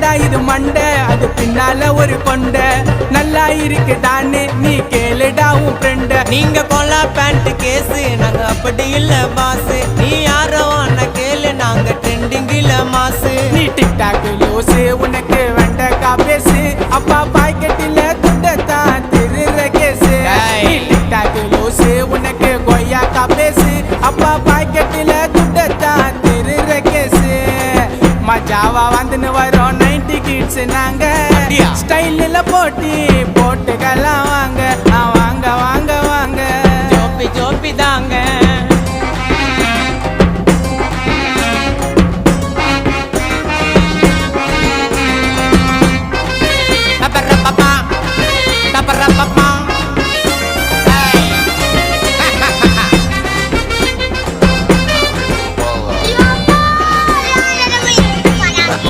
என்னடா இது மண்டை அது பின்னால ஒரு கொண்ட நல்லா இருக்குதான்னு நீ கேளுடா உன் ஃப்ரெண்ட. நீங்க கொல்லா பேண்ட் கேஸு நாங்க அப்படி இல்ல பாசு. நீ யாரோ அண்ணா கேளு நாங்க ட்ரெண்டிங்கில மாசு. நீ டிக்டாக் லூசு உனக்கு வெண்டக்கா பேசு அப்பா பாக்கெட்டில துண்டத்தான் திருற கேசு. நீ டிக்டாக் லூசு உனக்கு கொய்யாக்கா பேசு அப்பா பாக்கெட்டில துண்டத்தான் திருற கேசு. மஜாவா வந்துன்னு வரோம் 90 கிட்ஸ் நாங்க ஸ்டைலில் போட்டி போட்டுக்கலாம் வாங்க வாங்க வாங்க வாங்க ஜோப்பி ஜோப்பி தாங்க.